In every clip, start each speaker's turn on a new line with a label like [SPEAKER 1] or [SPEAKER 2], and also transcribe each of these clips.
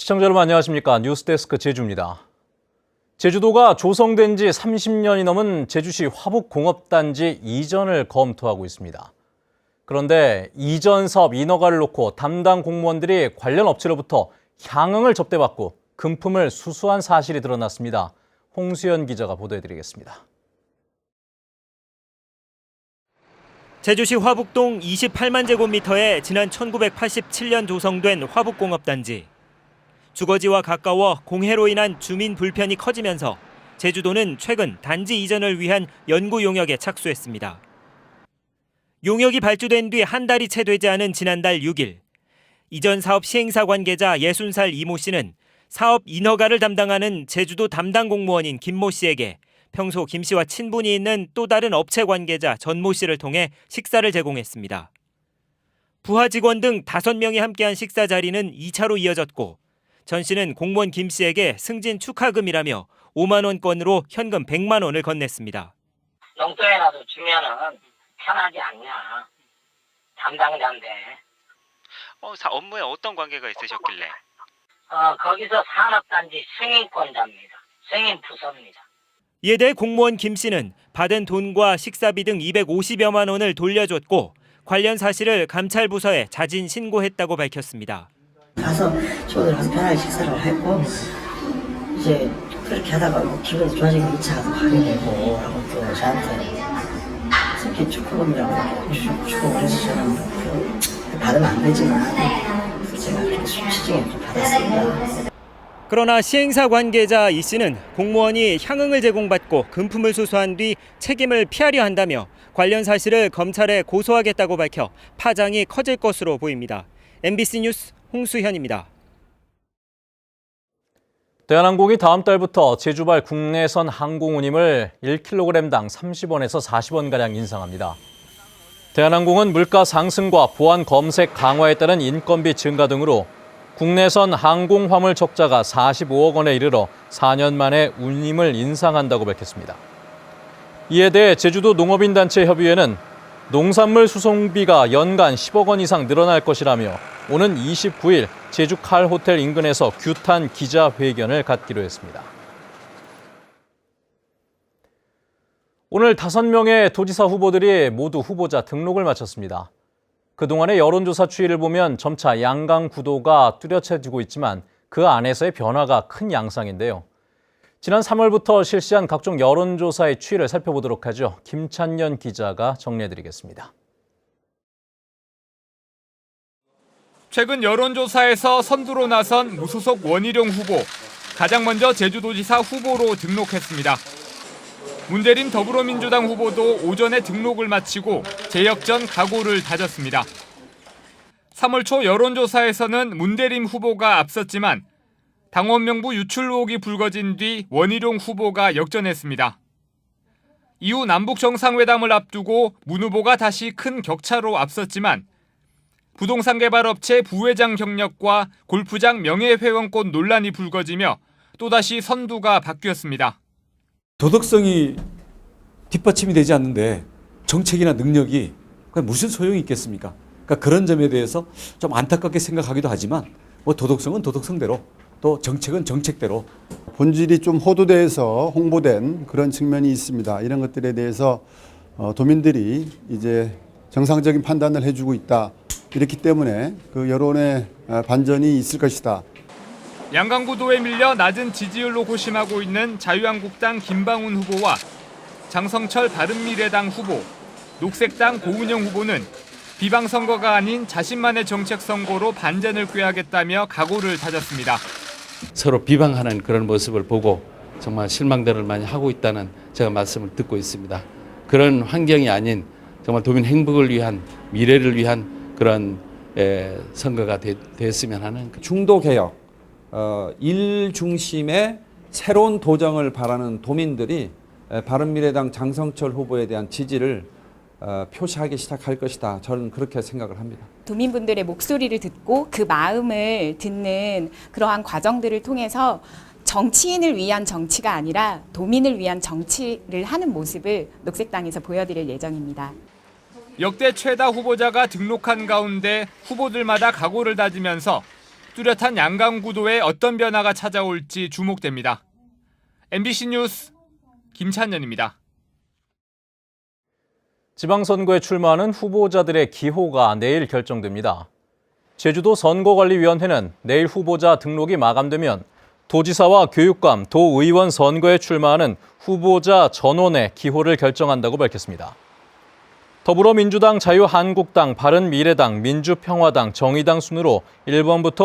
[SPEAKER 1] 시청자 여러분 안녕하십니까. 뉴스데스크 제주입니다. 제주도가 조성된 지 30년이 넘은 제주시 화북공업단지 이전을 검토하고 있습니다. 그런데 이전 사업 인허가를 놓고 담당 공무원들이 관련 업체로부터 향응을 접대받고 금품을 수수한 사실이 드러났습니다. 홍수연 기자가 보도해드리겠습니다.
[SPEAKER 2] 제주시 화북동 28만 제곱미터에 지난 1987년 조성된 화북공업단지. 주거지와 가까워 공해로 인한 주민 불편이 커지면서 제주도는 최근 단지 이전을 위한 연구 용역에 착수했습니다. 용역이 발주된 뒤 한 달이 채 되지 않은 지난달 6일, 이전 사업 시행사 관계자 60살 이모 씨는 사업 인허가를 담당하는 제주도 담당 공무원인 김모 씨에게 평소 김 씨와 친분이 있는 또 다른 업체 관계자 전모 씨를 통해 식사를 제공했습니다. 부하 직원 등 5명이 함께한 식사 자리는 2차로 이어졌고 전 씨는 공무원 김 씨에게 승진 축하금이라며 5만 원권으로 현금 100만 원을 건넸습니다.
[SPEAKER 3] 용돈이라도 주면은 편하지 않냐. 담당자인데.
[SPEAKER 2] 업무에 어떤 관계가 있으셨길래?
[SPEAKER 3] 거기서 산업단지 승인권자입니다. 승인 부서입니다.
[SPEAKER 2] 이에 대해 공무원 김 씨는 받은 돈과 식사비 등 250여만 원을 돌려줬고 관련 사실을 감찰 부서에 자진 신고했다고 밝혔습니다.
[SPEAKER 4] 가서 친구들 가서 편하게 식사를 했고 이제 그렇게 하다가 뭐 기분이 좋아지면 2차 가서 가게 되고 하고 또 저한테 특히 축구금이라고 주고 그래서 저는 받으면 안 되지만 제가 그렇게 시중에 좀 받았습니다.
[SPEAKER 2] 그러나 시행사 관계자 이 씨는 공무원이 향응을 제공받고 금품을 수수한 뒤 책임을 피하려 한다며 관련 사실을 검찰에 고소하겠다고 밝혀 파장이 커질 것으로 보입니다. MBC 뉴스 홍수현입니다.
[SPEAKER 1] 대한항공이 다음 달부터 제주발 국내선 항공 운임을 1kg당 30원에서 40원가량 인상합니다. 대한항공은 물가 상승과 보안 검색 강화에 따른 인건비 증가 등으로 국내선 항공 화물 적자가 45억 원에 이르러 4년 만에 운임을 인상한다고 밝혔습니다. 이에 대해 제주도 농업인단체협의회는 농산물 수송비가 연간 10억 원 이상 늘어날 것이라며 오는 29일 제주 칼 호텔 인근에서 규탄 기자회견을 갖기로 했습니다. 오늘 5명의 도지사 후보들이 모두 후보자 등록을 마쳤습니다. 그동안의 여론조사 추이를 보면 점차 양강 구도가 뚜렷해지고 있지만 그 안에서의 변화가 큰 양상인데요. 지난 3월부터 실시한 각종 여론조사의 추이를 살펴보도록 하죠. 김찬년 기자가 정리해드리겠습니다.
[SPEAKER 5] 최근 여론조사에서 선두로 나선 무소속 원희룡 후보, 가장 먼저 제주도지사 후보로 등록했습니다. 문대림 더불어민주당 후보도 오전에 등록을 마치고 재역전 각오를 다졌습니다. 3월 초 여론조사에서는 문대림 후보가 앞섰지만 당원 명부 유출 의혹이 불거진 뒤 원희룡 후보가 역전했습니다. 이후 남북 정상회담을 앞두고 문 후보가 다시 큰 격차로 앞섰지만 부동산 개발업체 부회장 경력과 골프장 명예회원권 논란이 불거지며 또다시 선두가 바뀌었습니다.
[SPEAKER 6] 도덕성이 뒷받침이 되지 않는데 정책이나 능력이 무슨 소용이 있겠습니까? 그러니까 그런 점에 대해서 좀 안타깝게 생각하기도 하지만 뭐 도덕성은 도덕성대로 또 정책은 정책대로
[SPEAKER 7] 본질이 좀 호도돼서 홍보된 그런 측면이 있습니다. 이런 것들에 대해서 도민들이 이제 정상적인 판단을 해주고 있다. 이렇기 때문에 그 여론의 반전이 있을 것이다.
[SPEAKER 5] 양강구도에 밀려 낮은 지지율로 고심하고 있는 자유한국당 김방훈 후보와 장성철 바른미래당 후보, 녹색당 고은영 후보는 비방선거가 아닌 자신만의 정책 선거로 반전을 꾀하겠다며 각오를 다졌습니다.
[SPEAKER 8] 서로 비방하는 그런 모습을 보고 정말 실망들을 많이 하고 있다는 제가 말씀을 듣고 있습니다. 그런 환경이 아닌 정말 도민 행복을 위한 미래를 위한 그런 선거가 됐으면 하는
[SPEAKER 9] 중도개혁, 일 중심의 새로운 도정을 바라는 도민들이 바른미래당 장성철 후보에 대한 지지를 표시하기 시작할 것이다. 저는 그렇게 생각을 합니다.
[SPEAKER 10] 도민분들의 목소리를 듣고 그 마음을 듣는 그러한 과정들을 통해서 정치인을 위한 정치가 아니라 도민을 위한 정치를 하는 모습을 녹색당에서 보여드릴 예정입니다.
[SPEAKER 5] 역대 최다 후보자가 등록한 가운데 후보들마다 각오를 다지면서 뚜렷한 양강 구도에 어떤 변화가 찾아올지 주목됩니다. MBC 뉴스 김찬현입니다.
[SPEAKER 1] 지방선거에 출마하는 후보자들의 기호가 내일 결정됩니다. 제주도 선거관리위원회는 내일 후보자 등록이 마감되면 도지사와 교육감, 도의원 선거에 출마하는 후보자 전원의 기호를 결정한다고 밝혔습니다. 더불어민주당, 자유한국당, 바른미래당, 민주평화당, 정의당 순으로 1번부터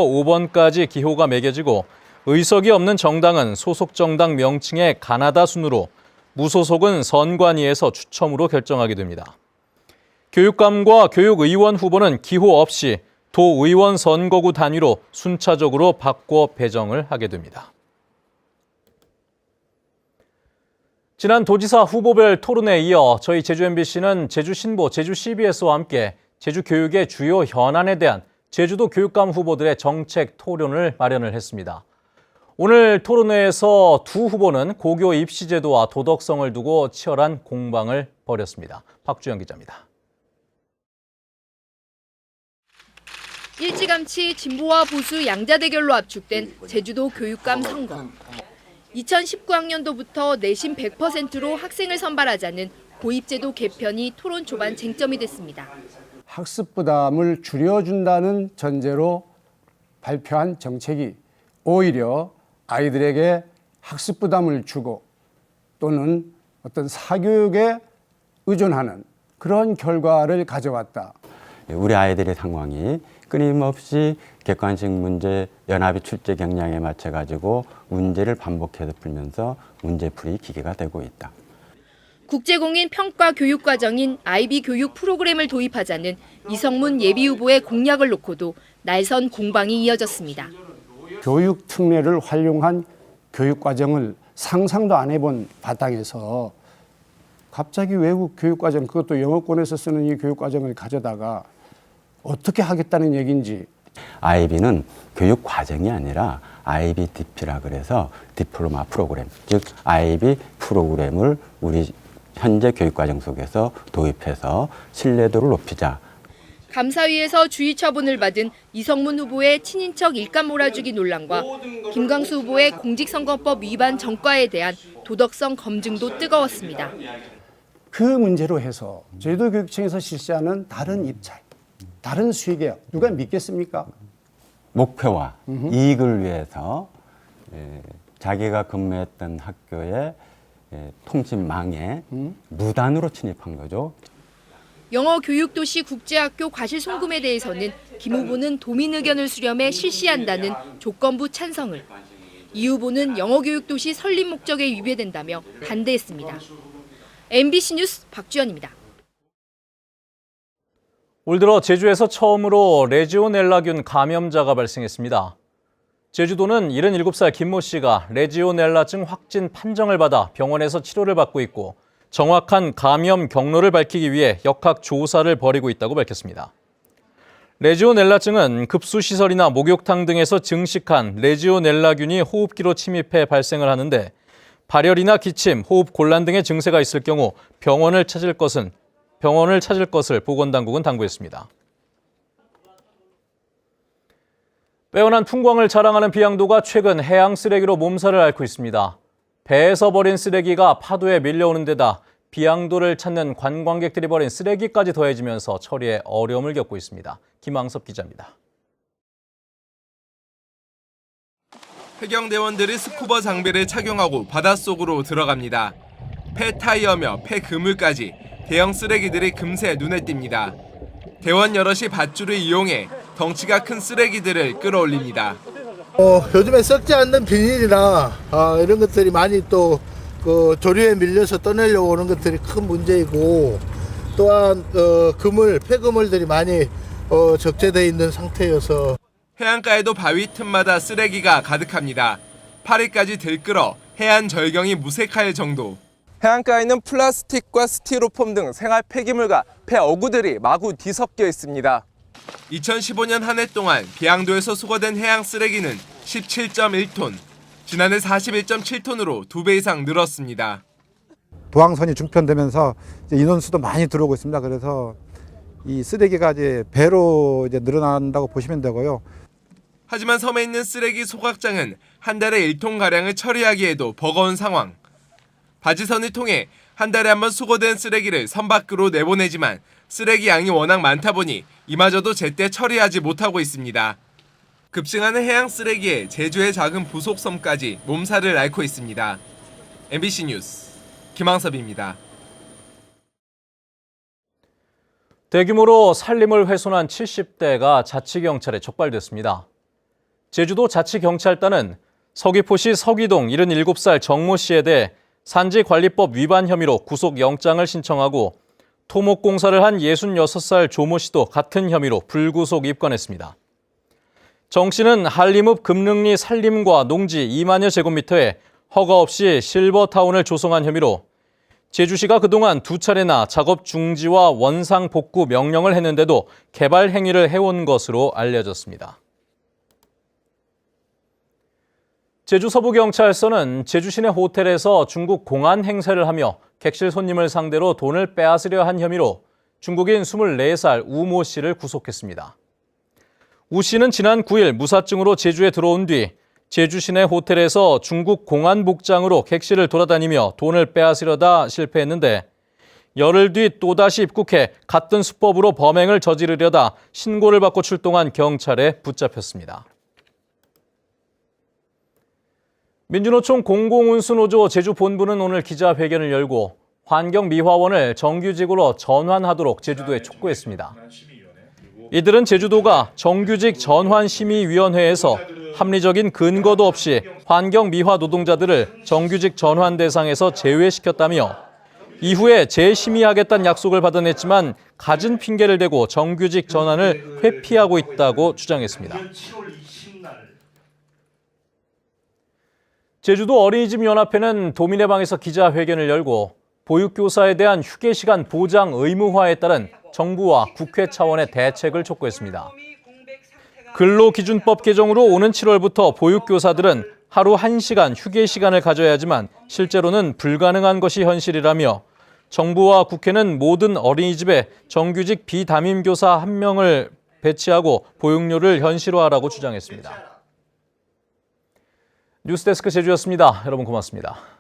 [SPEAKER 1] 5번까지 기호가 매겨지고 의석이 없는 정당은 소속 정당 명칭의 가나다 순으로 무소속은 선관위에서 추첨으로 결정하게 됩니다. 교육감과 교육의원 후보는 기호 없이 도의원 선거구 단위로 순차적으로 바꿔 배정을 하게 됩니다. 지난 도지사 후보별 토론에 이어 저희 제주 MBC는 제주 신보, 제주 CBS와 함께 제주 교육의 주요 현안에 대한 제주도 교육감 후보들의 정책 토론을 마련을 했습니다. 오늘 토론회에서 두 후보는 고교 입시 제도와 도덕성을 두고 치열한 공방을 벌였습니다. 박주영 기자입니다.
[SPEAKER 11] 일찌감치 진보와 보수 양자 대결로 압축된 제주도 교육감 선거. 2019학년도부터 내신 100%로 학생을 선발하자는 고입제도 개편이 토론 초반 쟁점이 됐습니다.
[SPEAKER 12] 학습 부담을 줄여준다는 전제로 발표한 정책이 오히려 아이들에게 학습 부담을 주고 또는 어떤 사교육에 의존하는 그런 결과를 가져왔다.
[SPEAKER 13] 우리 아이들의 상황이 끊임없이 객관식 문제, 연합의 출제 경향에 맞춰가지고 문제를 반복해서 풀면서 문제풀이 기계가 되고 있다.
[SPEAKER 11] 국제공인 평가 교육 과정인 IB 교육 프로그램을 도입하자는 이성문 예비후보의 공약을 놓고도 날선 공방이 이어졌습니다.
[SPEAKER 12] 교육 특례를 활용한 교육 과정을 상상도 안 해본 바탕에서 갑자기 외국 교육 과정, 그것도 영어권에서 쓰는 이 교육 과정을 가져다가 어떻게 하겠다는 얘기인지.
[SPEAKER 13] IB는 교육 과정이 아니라 IBDP라 그래서 디플로마 프로그램, 즉 IB 프로그램을 우리 현재 교육 과정 속에서 도입해서 신뢰도를 높이자.
[SPEAKER 11] 감사위에서 주의 처분을 받은 이성문 후보의 친인척 일감 몰아주기 논란과 김광수 후보의 공직선거법 위반 전과에 대한 도덕성 검증도 뜨거웠습니다.
[SPEAKER 12] 그 문제로 해서 제주도 교육청에서 실시하는 다른 입찰, 다른 수의계약 누가 믿겠습니까?
[SPEAKER 13] 목표와 이익을 위해서 자기가 근무했던 학교의 통신망에 무단으로 침입한 거죠.
[SPEAKER 11] 영어 교육도시 국제학교 과실 송금에 대해서는 김 후보는 도민 의견을 수렴해 실시한다는 조건부 찬성을, 이 후보는 영어 교육도시 설립 목적에 위배된다며 반대했습니다. MBC 뉴스 박주연입니다.
[SPEAKER 1] 올 들어 제주에서 처음으로 레지오넬라균 감염자가 발생했습니다. 제주도는 77살 김모 씨가 레지오넬라증 확진 판정을 받아 병원에서 치료를 받고 있고 정확한 감염 경로를 밝히기 위해 역학 조사를 벌이고 있다고 밝혔습니다. 레지오넬라증은 급수시설이나 목욕탕 등에서 증식한 레지오넬라균이 호흡기로 침입해 발생을 하는데 발열이나 기침, 호흡 곤란 등의 증세가 있을 경우 병원을 찾을 것을 보건당국은 당부했습니다. 빼어난 풍광을 자랑하는 비양도가 최근 해양 쓰레기로 몸살을 앓고 있습니다. 배에서 버린 쓰레기가 파도에 밀려오는 데다 비양도를 찾는 관광객들이 버린 쓰레기까지 더해지면서 처리에 어려움을 겪고 있습니다. 김항섭 기자입니다.
[SPEAKER 14] 해경대원들이 스쿠버 장비를 착용하고 바닷속으로 들어갑니다. 폐타이어며 폐그물까지 대형 쓰레기들이 금세 눈에 띕니다. 대원 여럿이 밧줄을 이용해 덩치가 큰 쓰레기들을 끌어올립니다.
[SPEAKER 15] 요즘에 썩지 않는 비닐이나 이런 것들이 많이 또 그 조류에 밀려서 떠내려고 오는 것들이 큰 문제이고, 또한 그물, 폐그물들이 많이 적재되어 있는 상태여서
[SPEAKER 14] 해안가에도 바위 틈마다 쓰레기가 가득합니다. 파리까지 들끓어 해안 절경이 무색할 정도.
[SPEAKER 16] 해안가에는 플라스틱과 스티로폼 등 생활 폐기물과 폐어구들이 마구 뒤섞여 있습니다.
[SPEAKER 14] 2015년 한 해 동안 비양도에서 수거된 해양 쓰레기는 17.1톤, 지난해 41.7톤으로 2배 이상 늘었습니다.
[SPEAKER 17] 도항선이 중편되면서 이제 인원수도 많이 들어오고 있습니다. 그래서 이 쓰레기가 이제 배로 이제 늘어난다고 보시면 되고요.
[SPEAKER 14] 하지만 섬에 있는 쓰레기 소각장은 한 달에 1톤가량을 처리하기에도 버거운 상황. 바지선을 통해 한 달에 한 번 수거된 쓰레기를 섬 밖으로 내보내지만 쓰레기 양이 워낙 많다 보니 이마저도 제때 처리하지 못하고 있습니다. 급증하는 해양 쓰레기에 제주의 작은 부속섬까지 몸살을 앓고 있습니다. MBC 뉴스 김항섭입니다.
[SPEAKER 1] 대규모로 산림을 훼손한 70대가 자치경찰에 적발됐습니다. 제주도 자치경찰단은 서귀포시 서귀동 77살 정모 씨에 대해 산지관리법 위반 혐의로 구속영장을 신청하고 토목공사를 한 66살 조모 씨도 같은 혐의로 불구속 입건했습니다. 정 씨는 한림읍 금릉리 산림과 농지 2만여 제곱미터에 허가 없이 실버타운을 조성한 혐의로 제주시가 그동안 2차례나 작업 중지와 원상 복구 명령을 했는데도 개발 행위를 해온 것으로 알려졌습니다. 제주 서부경찰서는 제주 시내 호텔에서 중국 공안 행세를 하며 객실 손님을 상대로 돈을 빼앗으려 한 혐의로 중국인 24살 우모 씨를 구속했습니다. 우 씨는 지난 9일 무사증으로 제주에 들어온 뒤 제주 시내 호텔에서 중국 공안 복장으로 객실을 돌아다니며 돈을 빼앗으려다 실패했는데 열흘 뒤 또다시 입국해 같은 수법으로 범행을 저지르려다 신고를 받고 출동한 경찰에 붙잡혔습니다. 민주노총 공공운수노조 제주본부는 오늘 기자회견을 열고 환경미화원을 정규직으로 전환하도록 제주도에 촉구했습니다. 이들은 제주도가 정규직 전환심의위원회에서 합리적인 근거도 없이 환경미화 노동자들을 정규직 전환 대상에서 제외시켰다며 이후에 재심의하겠다는 약속을 받아냈지만 갖은 핑계를 대고 정규직 전환을 회피하고 있다고 주장했습니다. 제주도 어린이집 연합회는 도민의 방에서 기자회견을 열고 보육교사에 대한 휴게시간 보장 의무화에 따른 정부와 국회 차원의 대책을 촉구했습니다. 근로기준법 개정으로 오는 7월부터 보육교사들은 하루 1시간 휴게시간을 가져야 하지만 실제로는 불가능한 것이 현실이라며 정부와 국회는 모든 어린이집에 정규직 비담임교사 1명을 배치하고 보육료를 현실화하라고 주장했습니다. 뉴스데스크 제주였습니다. 여러분 고맙습니다.